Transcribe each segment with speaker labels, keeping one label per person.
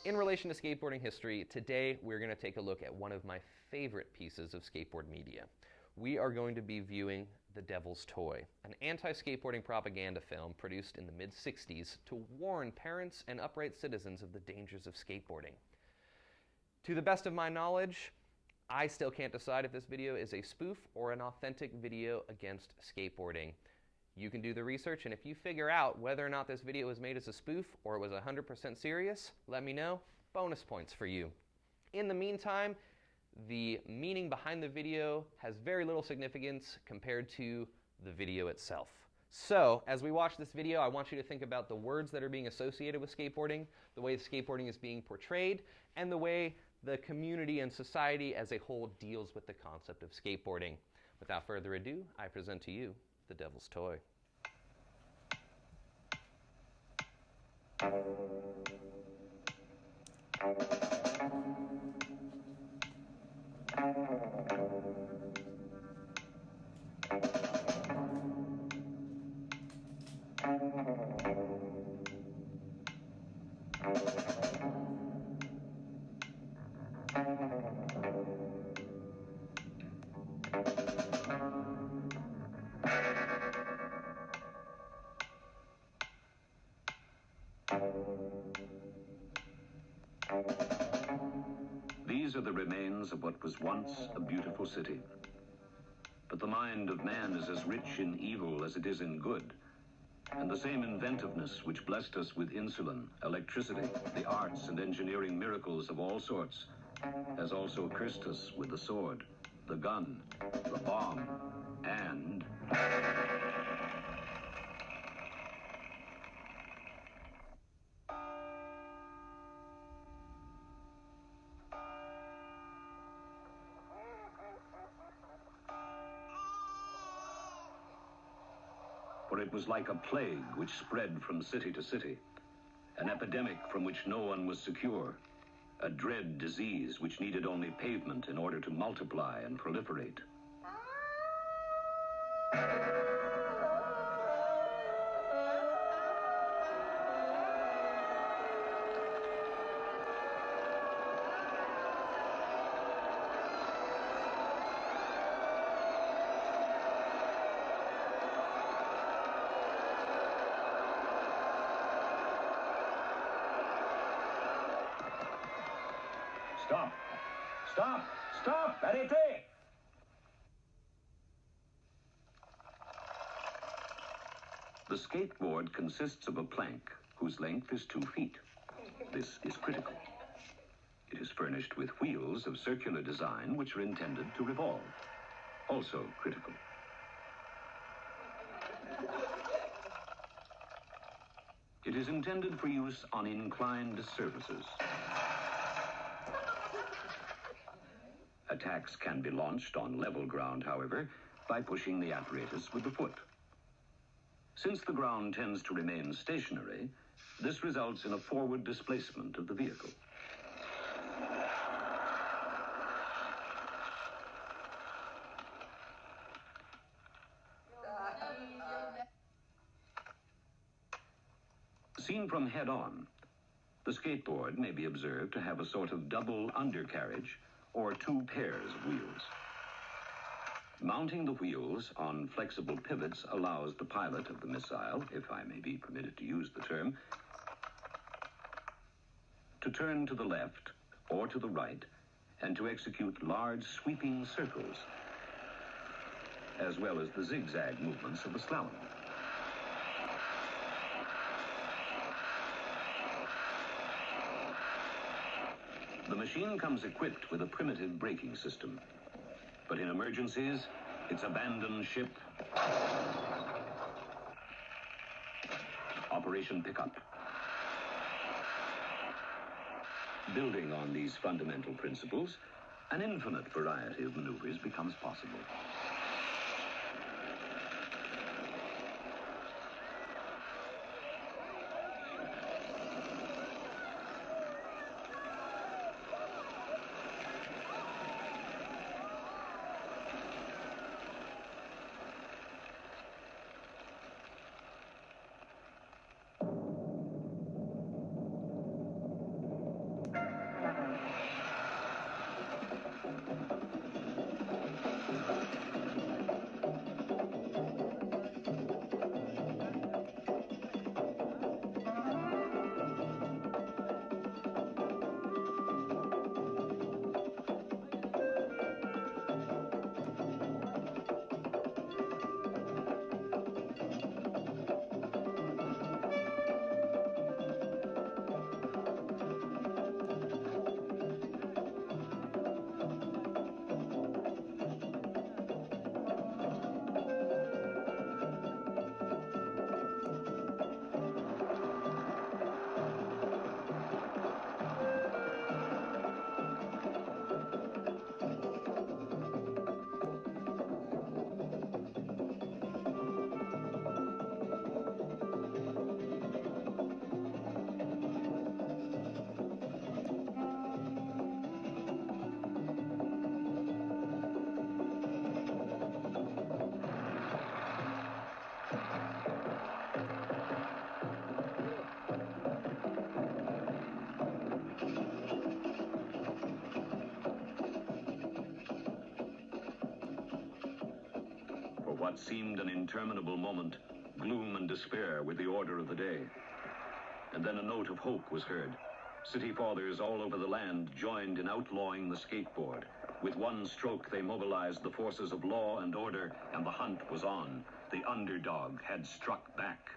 Speaker 1: In relation to skateboarding history, today we're going to take a look at one of my favorite pieces of skateboard media. We are going to be viewing The Devil's Toy, an anti-skateboarding propaganda film produced in the mid-60s to warn parents and upright citizens of the dangers of skateboarding. To the best of my knowledge, I still can't decide if this video is a spoof or an authentic video against skateboarding. You can do the research, and if you figure out whether or not this video was made as a spoof or it was 100% serious, let me know. Bonus points for you. In the meantime, the meaning behind the video has very little significance compared to the video itself. So, as we watch this video, I want you to think about the words that are being associated with skateboarding, the way skateboarding is being portrayed, and the way the community and society as a whole deals with the concept of skateboarding. Without further ado, I present to you The Devil's Toy.
Speaker 2: These are the remains of what was once a beautiful city. But the mind of man is as rich in evil as it is in good, and the same inventiveness which blessed us with insulin, electricity, the arts and engineering miracles of all sorts, has also cursed us with the sword, the gun, the bomb, and... For it was like a plague which spread from city to city, an epidemic from which no one was secure, a dread disease which needed only pavement in order to multiply and proliferate. Stop! Stop! Stop! Arrêtez! The skateboard consists of a plank whose length is 2 feet. This is critical. It is furnished with wheels of circular design which are intended to revolve. Also critical. It is intended for use on inclined surfaces. Attacks can be launched on level ground, however, by pushing the apparatus with the foot. Since the ground tends to remain stationary, this results in a forward displacement of the vehicle. Seen from head-on, the skateboard may be observed to have a sort of double undercarriage or 2 pairs of wheels. Mounting the wheels on flexible pivots allows the pilot of the missile, if I may be permitted to use the term, to turn to the left or to the right and to execute large sweeping circles, as well as the zigzag movements of the slalom. The machine comes equipped with a primitive braking system, but in emergencies, its abandoned ship, Operation Pickup. Building on these fundamental principles, an infinite variety of maneuvers becomes possible. what seemed an interminable moment, gloom and despair were the order of the day. And then a note of hope was heard. City fathers all over the land joined in outlawing the skateboard. With one stroke, they mobilized the forces of law and order, and the hunt was on. The underdog had struck back.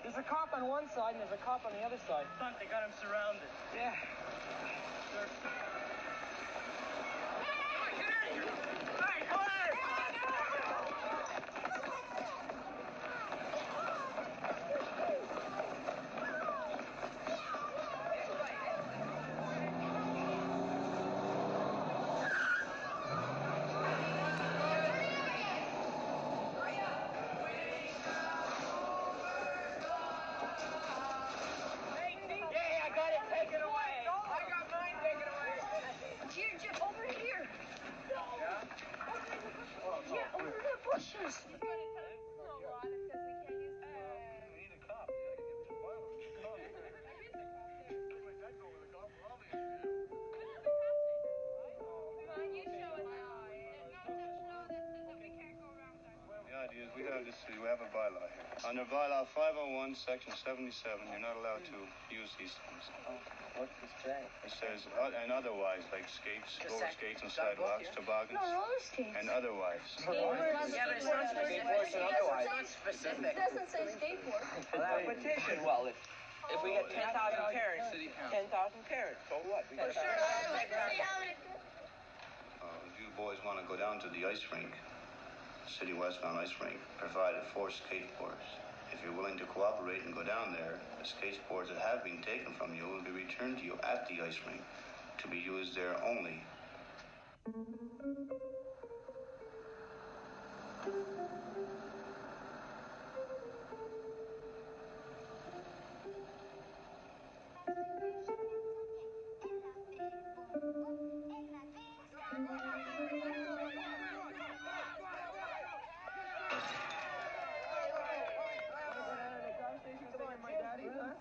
Speaker 3: There's a cop on one side and there's a cop on the other side.
Speaker 4: They got him surrounded.
Speaker 3: Yeah.
Speaker 5: We have a bylaw here. Under bylaw 501, section 77, you're not allowed to use these things.
Speaker 3: What does it say?
Speaker 5: It says, and otherwise, like skates, roller skates and sidewalks, toboggans.
Speaker 6: No, roller skates.
Speaker 5: And otherwise.
Speaker 3: Yeah, but it's not skateboards and otherwise.
Speaker 6: It's not specific. It doesn't say skateboard.
Speaker 3: Petition. Well, if we get 10,000 parents, 10,000 parents, so what?
Speaker 6: For sure, I'd like to see how many.
Speaker 5: If you boys want to go down to the ice rink, City Westbound Ice Rink, provided 4 skateboards. If you're willing to cooperate and go down there, the skateboards that have been taken from you will be returned to you at the ice rink to be used there only.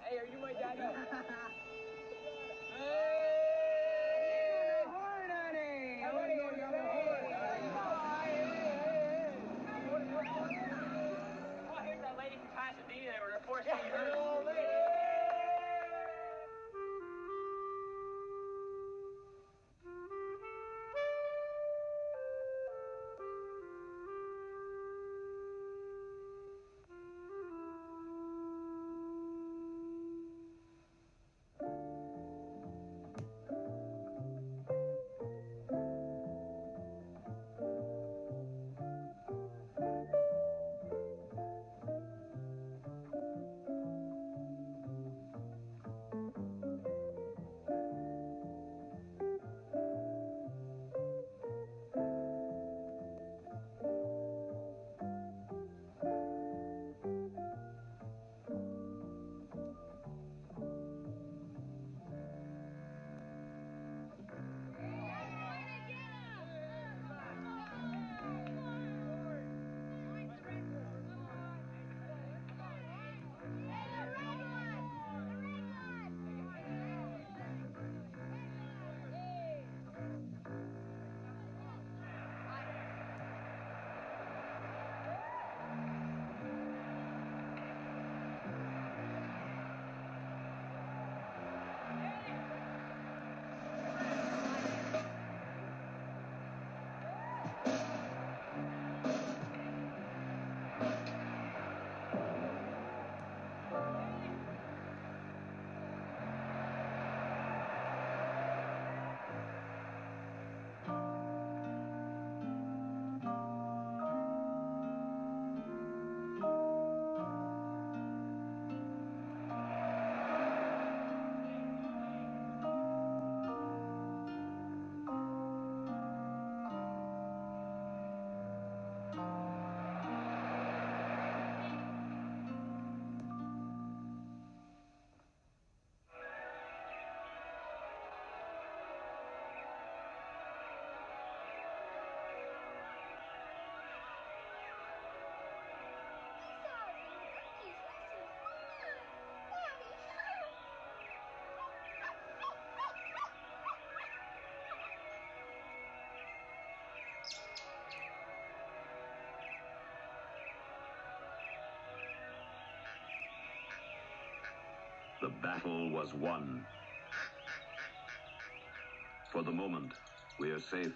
Speaker 3: Hey, are you my daddy? Hey! Horn, honey!
Speaker 2: The battle was won. For the moment, we are safe.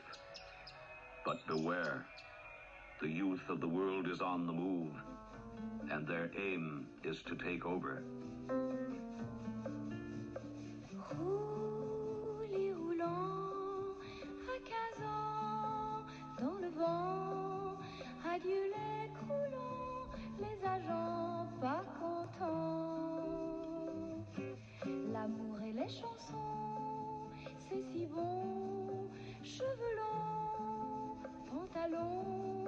Speaker 2: But beware, the youth of the world is on the move, and their aim is to take over.
Speaker 4: Roulis roulant à 15 ans dans le vent, adieu les croulants, les agents pas contents. L'amour et les chansons, c'est si bon, cheveux longs, pantalons,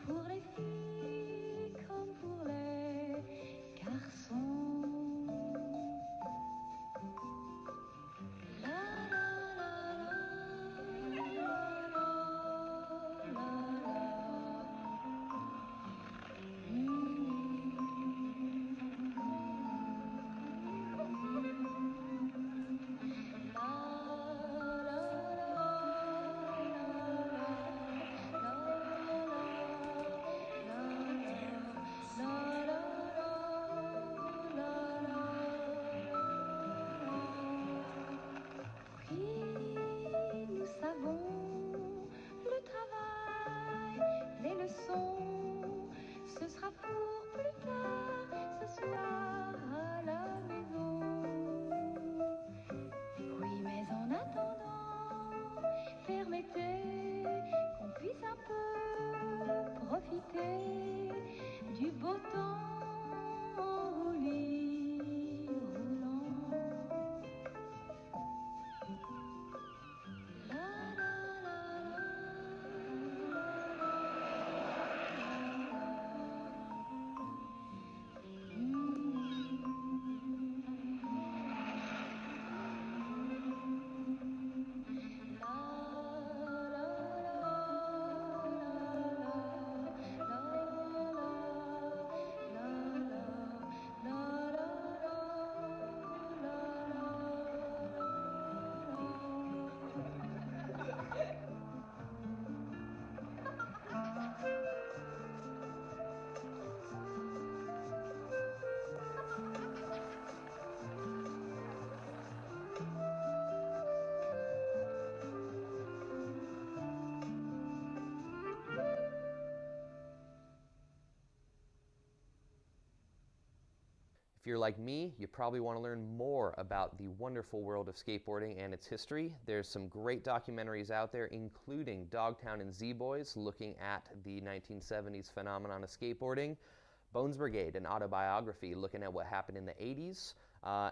Speaker 4: pour les filles comme pour les garçons. Ce sera pour plus tard, ce soir à la maison. Oui, mais en attendant, permettez qu'on puisse un peu profiter du beau temps en roulis roulant.
Speaker 1: If you're like me, you probably want to learn more about the wonderful world of skateboarding and its history. There's some great documentaries out there, including Dogtown and Z-Boys, looking at the 1970s phenomenon of skateboarding. Bones Brigade, an autobiography, looking at what happened in the 80s.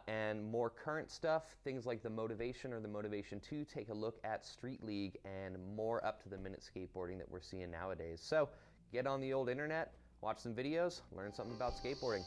Speaker 1: And more current stuff, things like the Motivation or the Motivation 2, take a look at Street League and more up-to-the-minute skateboarding that we're seeing nowadays. So get on the old internet, watch some videos, learn something about skateboarding.